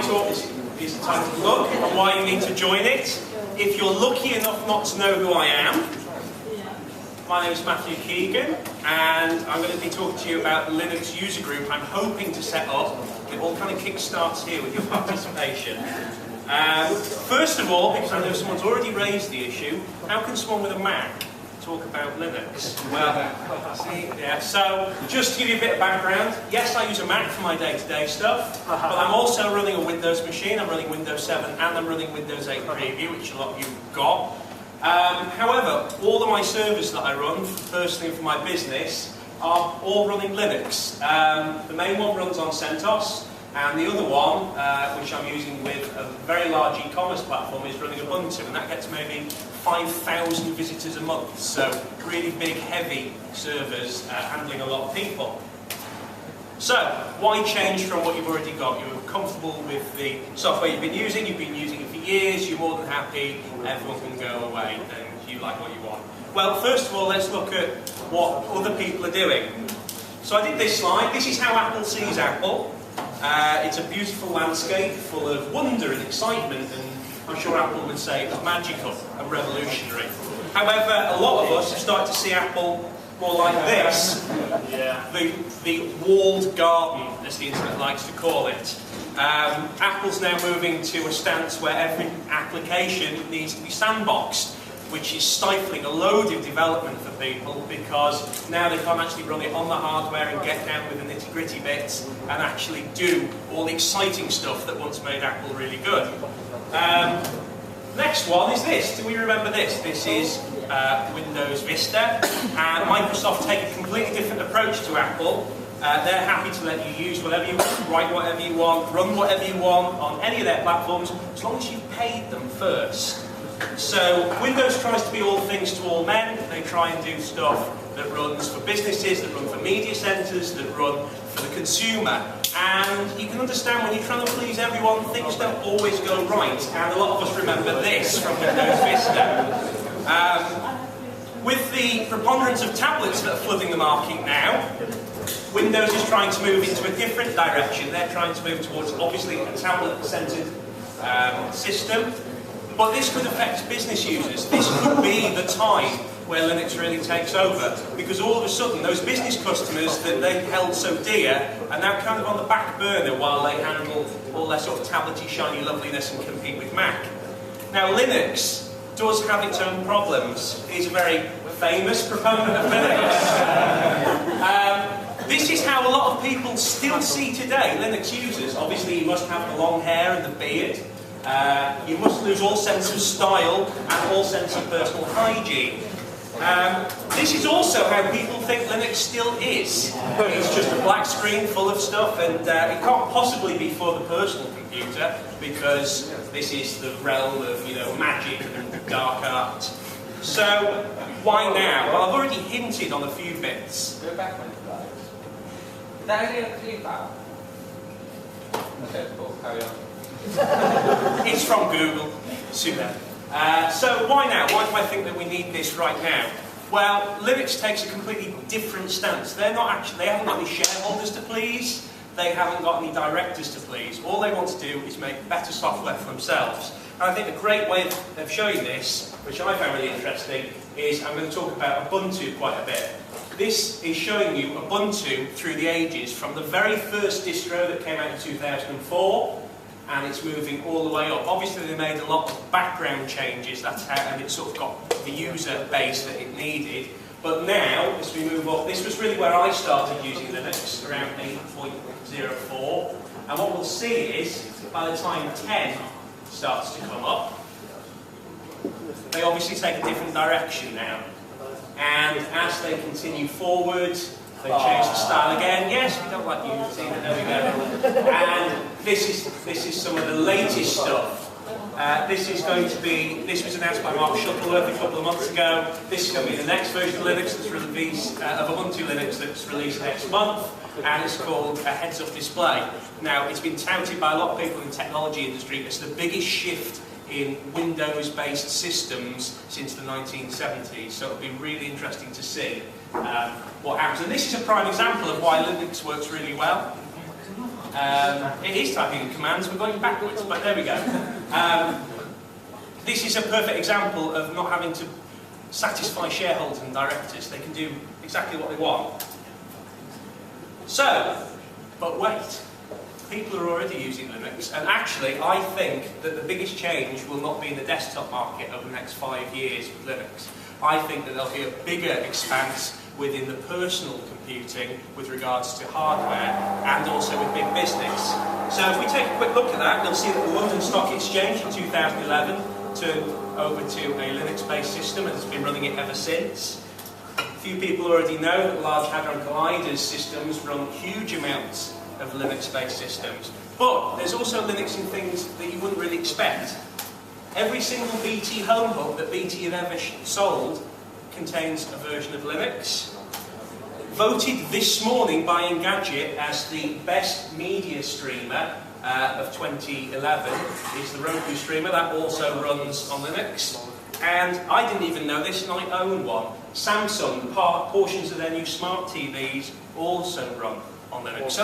talk is entitled Look and Why You Need to Join It. If you're lucky enough not to know who I am, my name is Mathew Keegan, and I'm going to be talking to you about the Linux user group I'm hoping to set up. It all kind of kick-starts here with your participation. First of all, because I know someone's already raised the issue, how can someone with a Mac talk about Linux? Well, see, yeah, so just to give you a bit of background, yes, I use a Mac for my day-to-day stuff, but I'm also running a Windows machine. I'm running Windows 7 and I'm running Windows 8 Preview, which a lot of you have got. However, all of my servers that I run, personally for my business, are all running Linux. The main one runs on CentOS, and the other one, which I'm using with a very large e-commerce platform, is running Ubuntu, and that gets maybe 5,000 visitors a month. So really big, heavy servers handling a lot of people. So, why change from what you've already got? You're comfortable with the software you've been using it for years, you're more than happy, everyone can go away, and you like what you want. Well, first of all, let's look at what other people are doing. So I did this slide. This is how Apple sees Apple. It's a beautiful landscape full of wonder and excitement, and I'm sure Apple would say it was magical and revolutionary. However, a lot of us have started to see Apple more like this, the walled garden, as the internet likes to call it. Apple's now moving to a stance where every application needs to be sandboxed, which is stifling a load of development for people, because now they can't actually run it on the hardware and get down with the nitty-gritty bits and actually do all the exciting stuff that once made Apple really good. Next one is this. Do we remember this? This is Windows Vista, and Microsoft take a completely different approach to Apple. They're happy to let you use whatever you want, write whatever you want, run whatever you want on any of their platforms, as long as you've paid them first. So Windows tries to be all things to all men. They try and do stuff that runs for businesses, that run for media centres, that run for the consumer. And you can understand when you're trying to please everyone, things don't always go right. And a lot of us remember this from Windows Vista. With the preponderance of tablets that are flooding the market now, Windows is trying to move into a different direction. They're trying to move towards, obviously, a tablet-centred system. But this could affect business users. This could be the time where Linux really takes over, because all of a sudden those business customers that they held so dear are now kind of on the back burner while they handle all their sort of tablety, shiny loveliness and compete with Mac. Now Linux does have its own problems. He's a very famous proponent of Linux. This is how a lot of people still see today Linux users. Obviously you must have the long hair and the beard. You must lose all sense of style and all sense of personal hygiene. This is also how people think Linux still is. It's just a black screen full of stuff, and it can't possibly be for the personal computer, because this is the realm of, magic and dark art. So, why now? Well, I've already hinted on a few bits. Go back one slide. Is that only a feedback? Okay, cool, carry on. It's from Google. Super. So why now? Why do I think that we need this right now? Well, Linux takes a completely different stance. They haven't got any shareholders to please. They haven't got any directors to please. All they want to do is make better software for themselves. And I think a great way of showing this, which I found really interesting, is I'm going to talk about Ubuntu quite a bit. This is showing you Ubuntu through the ages, from the very first distro that came out in 2004, and it's moving all the way up. Obviously they made a lot of background changes, that's how, and it sort of got the user base that it needed. But now, as we move up, this was really where I started using Linux, around 8.04. And what we'll see is, by the time 10 starts to come up, they obviously take a different direction now. And as they continue forward, they change the style again. Yes, we don't like Unity, there we go. And this is some of the latest stuff. This was announced by Mark Shuttleworth a couple of months ago. This is going to be the next version of Linux that's released, of Ubuntu Linux that's released next month, and it's called a heads-up display. Now, it's been touted by a lot of people in the technology industry as the biggest shift in Windows-based systems since the 1970s, so it'll be really interesting to see what happens. And this is a prime example of why Linux works really well. It is typing in commands, we're going backwards, but there we go. This is a perfect example of not having to satisfy shareholders and directors. They can do exactly what they want. So, but wait. People are already using Linux, and actually I think that the biggest change will not be in the desktop market over the next 5 years with Linux. I think that there'll be a bigger expanse within the personal computing with regards to hardware and also with big business. So if we take a quick look at that, you'll see that the London Stock Exchange in 2011 turned over to a Linux-based system and has been running it ever since. A few people already know that Large Hadron Collider's systems run huge amounts of Linux-based systems. But there's also Linux in things that you wouldn't really expect. Every single BT home hub that BT have ever sold contains a version of Linux. Voted this morning by Engadget as the best media streamer of 2011 is the Roku streamer. That also runs on Linux. And I didn't even know this, and I own one. Samsung, portions of their new smart TVs also run on Linux. So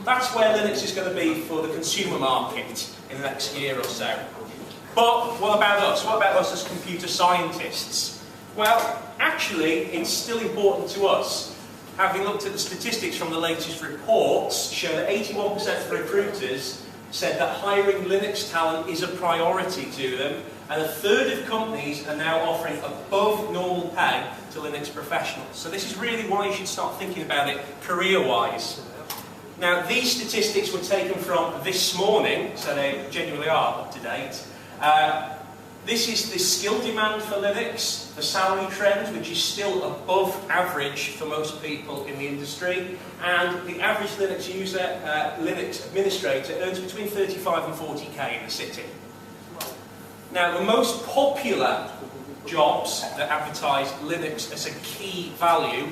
that's where Linux is going to be for the consumer market in the next year or so. But what about us? What about us as computer scientists? Well, actually, it's still important to us. Having looked at the statistics from the latest reports, show that 81% of recruiters said that hiring Linux talent is a priority to them, and a third of companies are now offering above normal pay to Linux professionals. So this is really why you should start thinking about it career-wise. Now, these statistics were taken from this morning, so they genuinely are up to date. This is the skill demand for Linux, the salary trend, which is still above average for most people in the industry, and the average Linux user, Linux administrator, earns between 35 and 40k in the city. Now, the most popular jobs that advertise Linux as a key value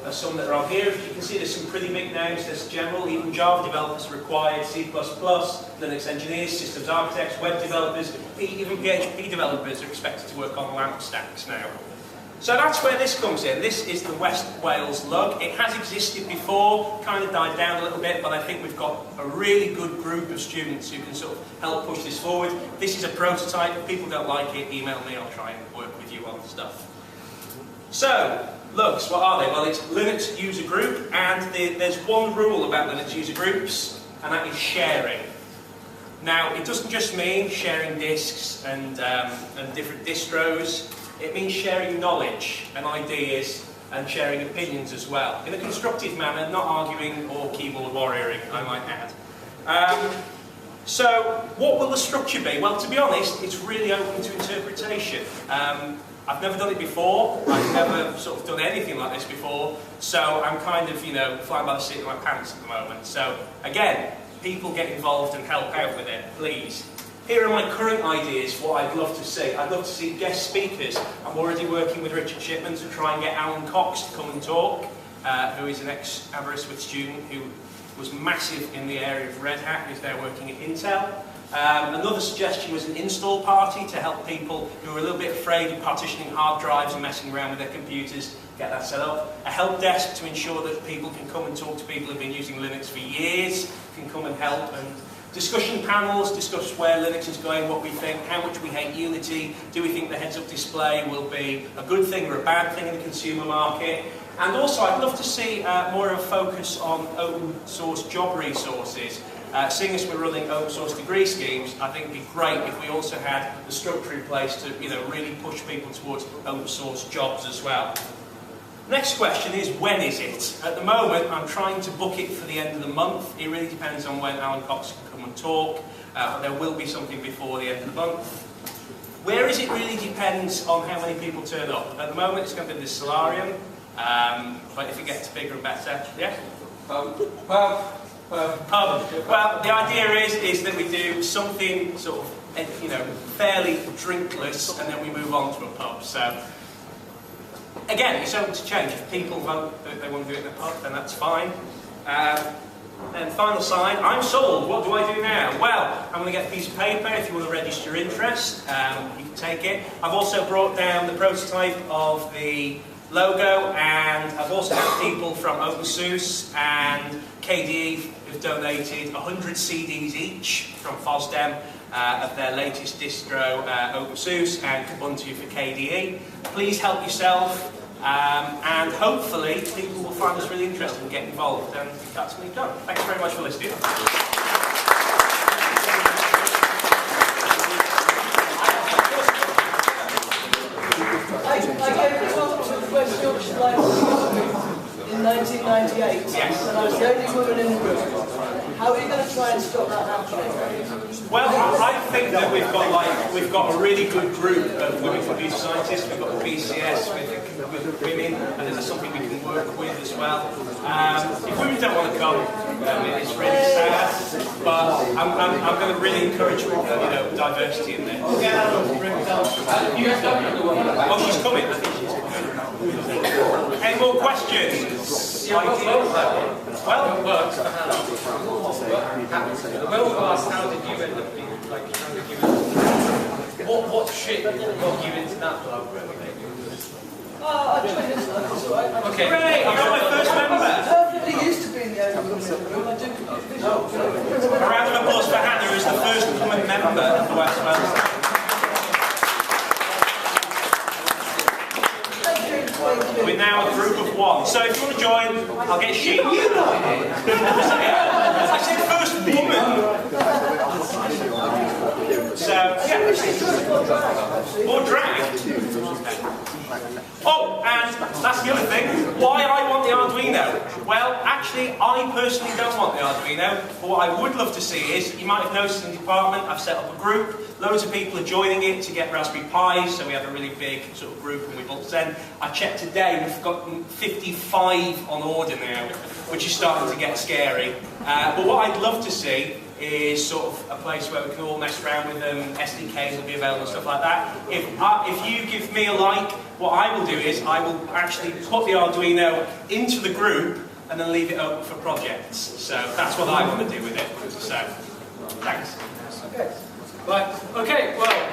are some that are on here. As you can see, there's some pretty big names. There's general, even Java developers required, C++, Linux engineers, systems architects, web developers, even PHP developers are expected to work on LAMP stacks now. So that's where this comes in. This is the West Wales LUG. It has existed before, kind of died down a little bit, but I think we've got a really good group of students who can sort of help push this forward. This is a prototype. If people don't like it, email me. I'll try and work with you on stuff. So, LUGs, what are they? Well, it's Linux User Group, and there's one rule about Linux User Groups, and that is sharing. Now, it doesn't just mean sharing disks and different distros. It means sharing knowledge and ideas and sharing opinions as well, in a constructive manner, not arguing or keyboard warrioring, I might add. So, what will the structure be? Well, to be honest, it's really open to interpretation. I've never done it before. I've never sort of done anything like this before, so I'm kind of, you know, flying by the seat of my pants at the moment. So, again, people get involved and help out with it, please. Here are my current ideas, what I'd love to see. I'd love to see guest speakers. I'm already working with Richard Shipman to try and get Alan Cox to come and talk, who is an ex-Aberystwyth student who was massive in the area of Red Hat, who's now working at Intel. Another suggestion was an install party to help people who are a little bit afraid of partitioning hard drives and messing around with their computers, get that set up. A help desk to ensure that people can come and talk to people who've been using Linux for years, can come and help. And discussion panels, discuss where Linux is going, what we think, how much we hate Unity, do we think the heads-up display will be a good thing or a bad thing in the consumer market. And also I'd love to see more of a focus on open source job resources. Seeing as we're running open source degree schemes, I think it'd be great if we also had the structure in place to, you know, really push people towards open source jobs as well. Next question is, when is it? At the moment, I'm trying to book it for the end of the month. It really depends on when Alan Cox can come and talk. There will be something before the end of the month. Where is it really depends on how many people turn up. At the moment, it's going to be the Solarium, but if it gets bigger and better, yeah? Well, the idea is that we do something sort of, you know, fairly drinkless, and then we move on to a pub. So, again, it's open to change. If people vote that they want to do it in a pub, then that's fine. And final sign, I'm sold. What do I do now? Well, I'm going to get a piece of paper. If you want to register interest, you can take it. I've also brought down the prototype of the logo, and I've also had people from OpenSUSE and KDE who've donated 100 CDs each from FOSDEM of their latest distro, OpenSUSE and Kubuntu for KDE. Please help yourself, and hopefully people will find this really interesting and get involved. And that's me done. Thanks very much for listening. I gave a talk to West Yorkshire Library in 1998, Yes. and I was the only woman in the room. How are you going to try and stop that happening? Well, I think that we've got a really good group of women computer scientists. We've got the BCS with women, and there's something we can work with as well. If women don't want to come, it's really sad. But I'm going to really encourage diversity in there. Oh, she's coming. I think she's coming. Any more questions? Well, it works. The well asked, how did you end up being like? How did you? What shit got you into that club? I joined this one. Okay. Great! I got my first member. Perfectly used to being the only woman in the room. I do A round of applause for Hannah, who's the first woman member of the West Wales. We're now a group of one. So if you want to join, I'll get sheep. I said first woman. So, yeah. Or drag. Oh, and that's the other thing. Why I want the Arduino? Well, actually, I personally don't want the Arduino. But what I would love to see is, you might have noticed in the department, I've set up a group. Loads of people are joining it to get Raspberry Pis, so we have a really big sort of group, and we've all sent. I checked today, we've got 55 on order now, which is starting to get scary. But what I'd love to see is sort of a place where we can all mess around with them, SDKs will be available and stuff like that. If you give me a like, what I will do is I will actually put the Arduino into the group and then leave it open for projects. So that's what I want to do with it. So, thanks. Okay. Right. Okay. Well.